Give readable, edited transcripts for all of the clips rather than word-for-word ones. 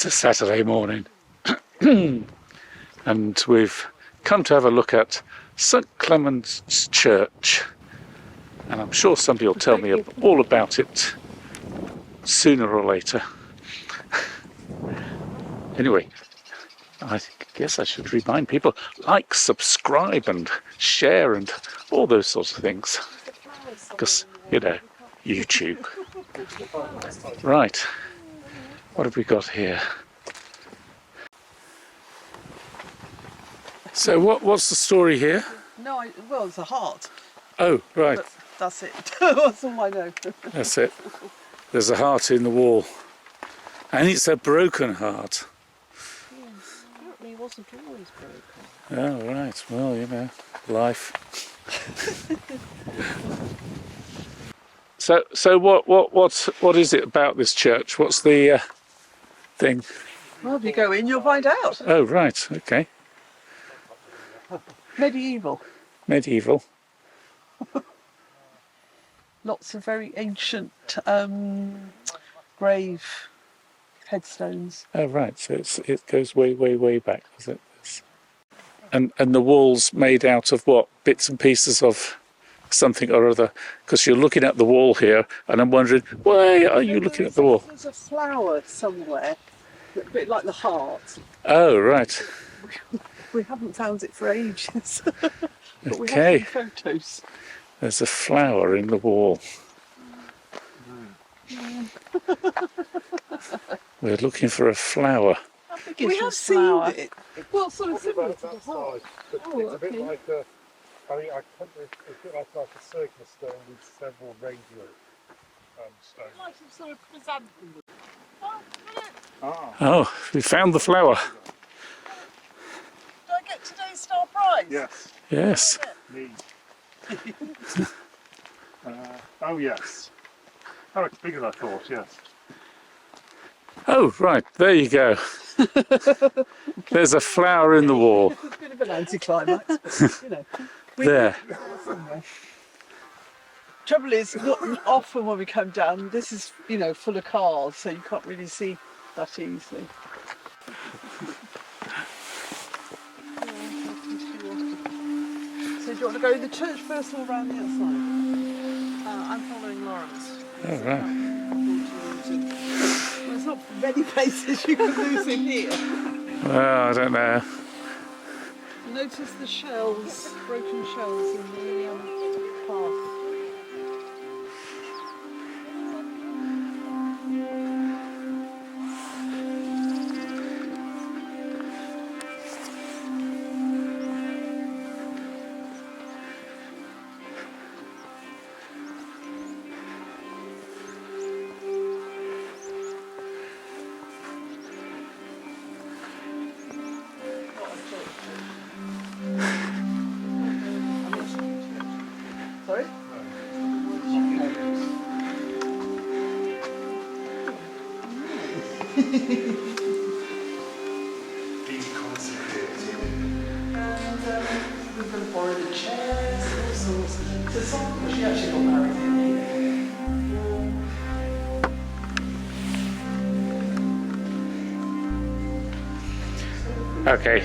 It's a Saturday morning and we've come to have a look at St Clements Church, and I'm sure somebody will tell me all about it sooner or later. Anyway, I guess I should remind people, like, subscribe and share and all those sorts of things, because, you know, YouTube. Right, what have we got here? So what's the story here? No, well, it's a heart. Oh, right. But that's it. That's all I know. That's it. There's a heart in the wall. And it's a broken heart. Yes, apparently it wasn't always broken. Oh, right. Well, you know, life. So what is it about this church? What's the thing? Well, if you go in, you'll find out. Oh, right. Okay. Medieval. Medieval. Lots of very ancient grave headstones. Oh, right. So it goes way back, does it? And the walls made out of what? Bits and pieces of something or other? Because you're looking at the wall here, and I'm wondering, why are you looking at the wall? There's a flower somewhere, a bit like the heart. Oh, right. We haven't found it for ages. But we Okay. have some photos. There's a flower in the wall. We're looking for a flower. How big is this flower? Seen it. Well, sort of similar to the heart. It's a bit like a, I mean, it's a bit like a circular stone with several radial stones. Like some sort of chrysanthemum. Oh, we found the flower. Did I get today's star prize? Yes. Yes. Me. Oh yes. Oh, it's bigger than I thought. Yes. Oh, right. There you go. There's a flower in the wall. It's a bit of an anticlimax, but, you know. There. Trouble is, not often when we come down, this is, you know, full of cars, so you can't really see that easily. So do you want to go to the church first or around the outside? I'm following Lawrence. Oh, right. Well, there's not many places you can lose in here. Well, I don't know. Notice the shells, broken shells in the path. Sorry? And we're going to borrow the chairs, all sorts. So someone she actually got married in here. Okay.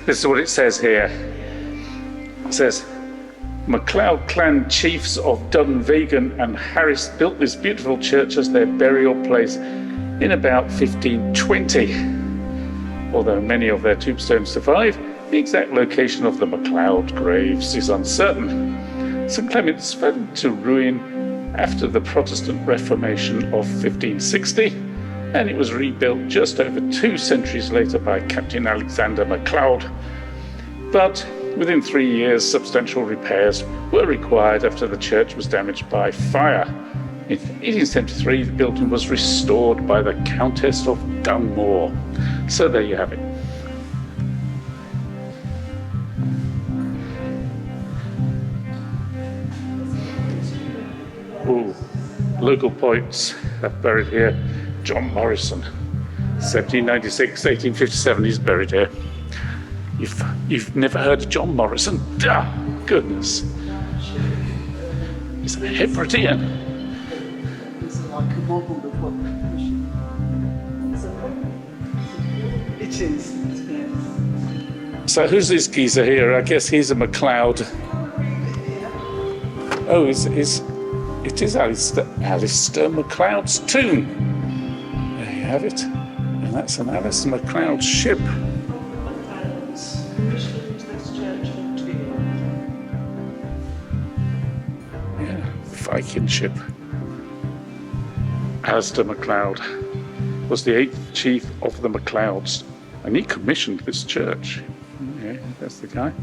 This is what it says here. It says, MacLeod clan chiefs of Dun, Vaughan and Harris built this beautiful church as their burial place in about 1520. Although many of their tombstones survive, the exact location of the MacLeod graves is uncertain. St Clements fell to ruin after the Protestant Reformation of 1560, and it was rebuilt just over 2 centuries later by Captain Alexander MacLeod. But within 3 years, substantial repairs were required after the church was damaged by fire. In 1873, the building was restored by the Countess of Dunmore. So there you have it. Ooh, local poets have buried here. John Morrison, 1796, 1857, he's buried here. You've never heard of John Morrison? Ah, goodness. He's a Hebridean. It's like a model of what It is, yes. So who's this geezer here? I guess he's a MacLeod. Oh, it is Alistair MacLeod's tomb. There you have it. And that's an Alistair MacLeod ship. Yeah, Viking ship. Alistair MacLeod was the 8th chief of the MacLeods, and he commissioned this church. Yeah, that's the guy.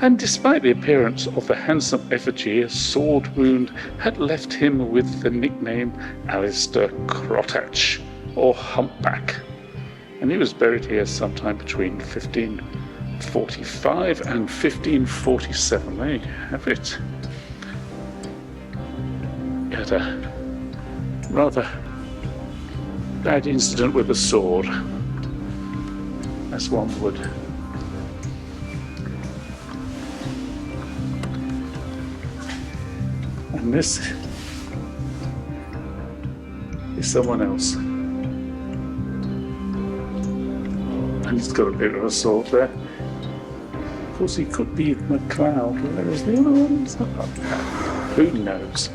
And despite the appearance of the handsome effigy, a sword wound had left him with the nickname Alistair Crottatch, or Humpback. And he was buried here sometime between 1545 and 1547. There you have it. He had a rather bad incident with a sword, as one would. And this is someone else. And he's got a bit of a sword there. Of course, he could be MacLeod. Where is the other one? Who knows?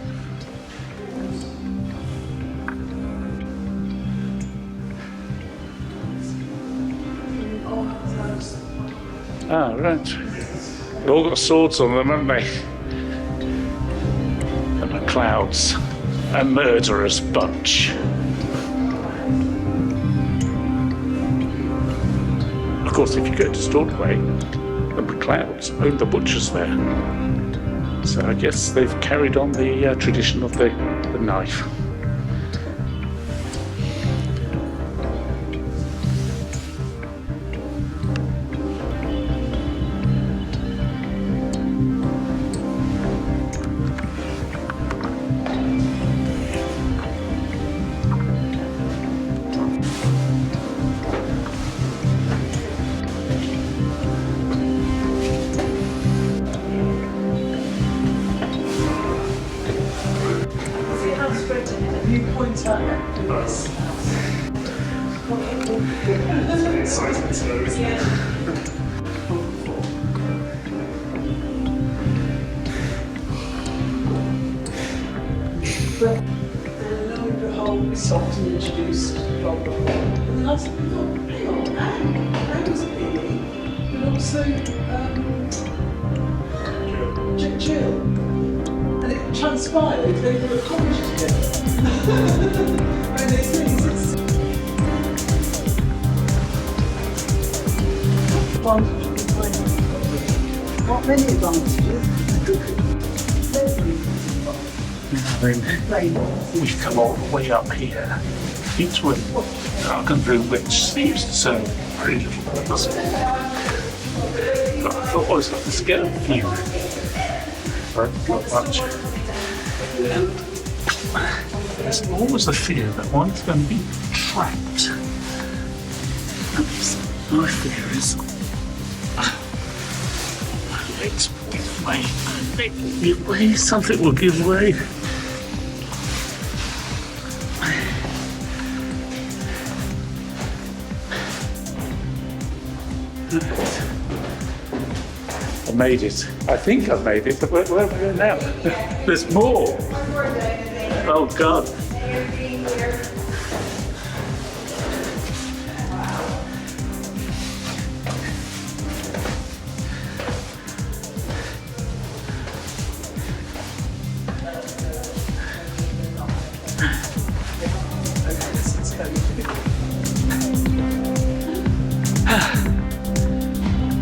Ah, right. They've all got swords on them, haven't they? The MacLeods, a murderous bunch. Of course, if you go to Stornoway, the MacLeods own the butchers there. So I guess they've carried on the tradition of the knife. But then lo and behold, we stopped and introduced Bob before. And then I said, hang on, Anne was Billy, but also Jill. And it transpired they were at college together. And it's really What many advantages? We've come all the way up here into a darkened room which seems to serve very little purpose. But I thought I was going to get a view. But not much. And there's always the fear that one's going to be trapped. And my fear is my legs will give way. Something will give way. I made it. I think I've made it, but where are we going now? There's more. Oh God.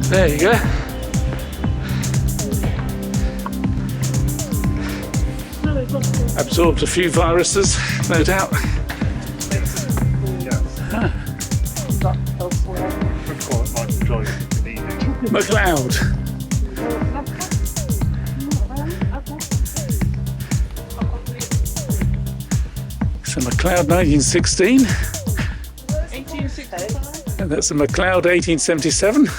There you go. Absorbed a few viruses, no doubt. MacLeod. So MacLeod 1916. 1865. And that's a MacLeod 1877.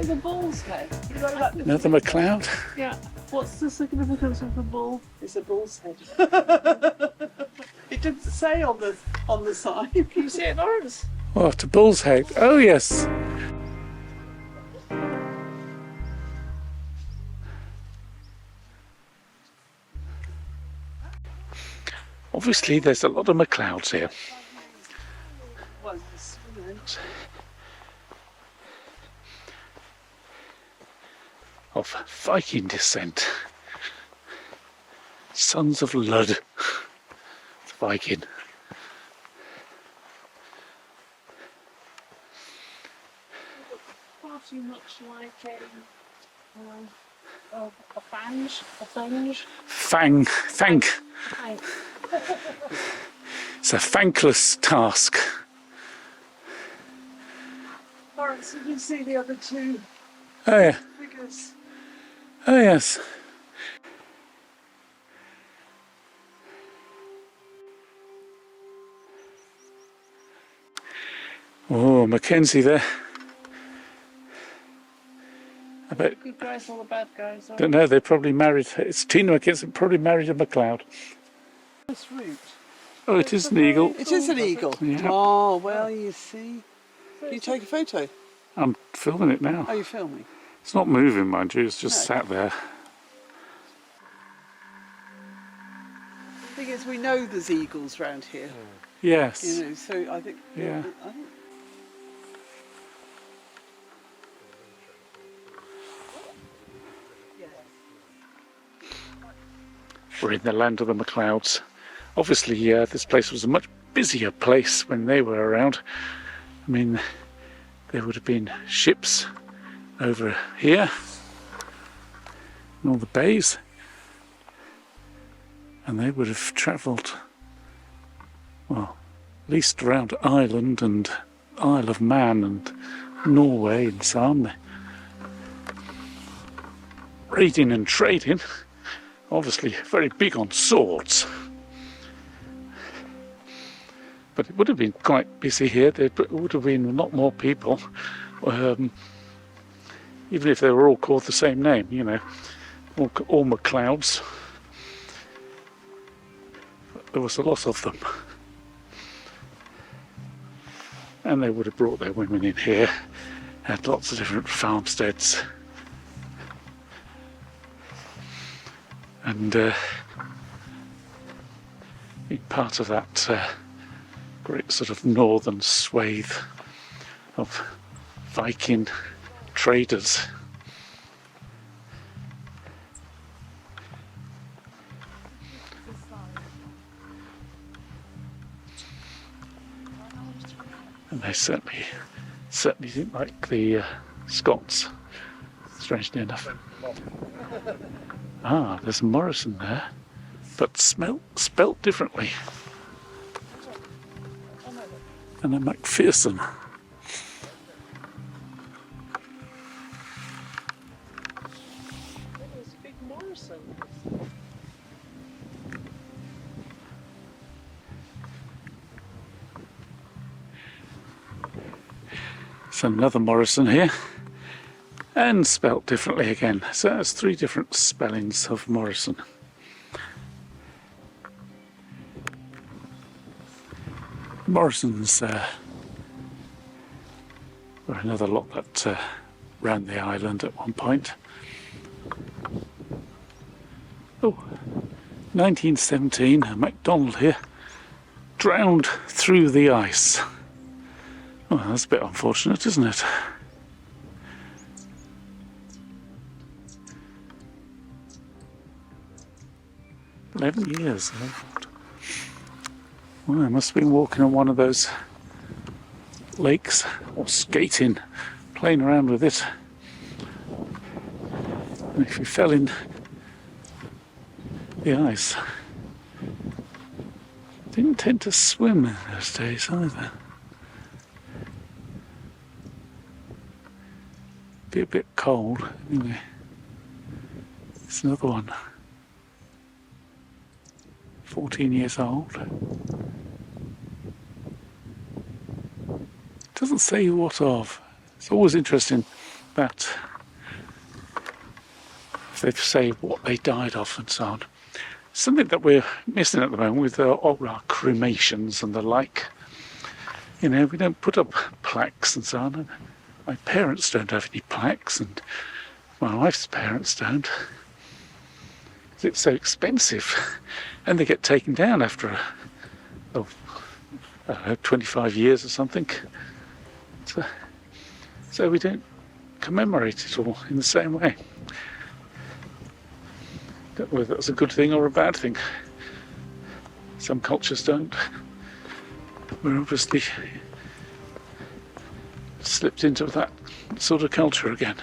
The bull's head. Another MacLeod. Yeah. What's the significance of the bull? It's a bull's head. It didn't say on the on the side. Can you see it, Lawrence? What, a bull's head? Oh, yes. Obviously, there's a lot of MacLeods here. Once, you know. Of Viking descent. Sons of Lud. Viking. Far too much like a fange, a fange. Thank. Thank. It's a thankless task. Lawrence, did you see the other two Oh, yeah. figures? Oh, yes. Oh, Mackenzie there. I bet. Good guys, all the bad guys. Don't know, they probably married. It's Tina Mackenzie, probably married a MacLeod. This route. Oh, it is an eagle. It is an eagle. Yeah. Oh, well, you see. Can you take a photo? I'm filming it now. Are you filming? It's not moving, mind you, it's just No. sat there. The thing is, we know there's eagles round here. Yes. You know, so I think. Yeah. I think We're in the land of the MacLeods. Obviously, this place was a much busier place when they were around. I mean, there would have been ships over here in all the bays, and they would have travelled, well, at least around Ireland and Isle of Man and Norway and so on. Raiding and trading, obviously very big on swords. But it would have been quite busy here. There would have been a lot more people, even if they were all called the same name, you know, all MacLeods. There was a lot of them. And they would have brought their women in here, had lots of different farmsteads. And being part of that great sort of northern swathe of Viking traders. And they certainly didn't like the Scots, strangely enough. Ah, there's a Morrison there, but spelt differently. And a Macpherson. there's a big Morrison. There's another Morrison here, and spelt differently again. So that's 3 different spellings of Morrison. Morrisons were another lot that ran the island at one point. Oh, 1917, a MacDonald here, drowned through the ice. Well, that's a bit unfortunate, isn't it? "11 years. Well, I must have been walking on one of those lakes or skating, playing around with it. And if you fell in the ice, didn't tend to swim in those days either. Be a bit cold, anyway. It's another one. 14 years old. Doesn't say what of. It's always interesting that they say what they died of and so on. something that we're missing at the moment with all our cremations and the like. You know, we don't put up plaques and so on. My parents don't have any plaques, and my wife's parents don't. It's so expensive, and they get taken down after I don't know, 25 years or something. So we don't commemorate it all in the same way. Don't know whether that's a good thing or a bad thing. Some cultures don't. We're obviously slipped into that sort of culture again.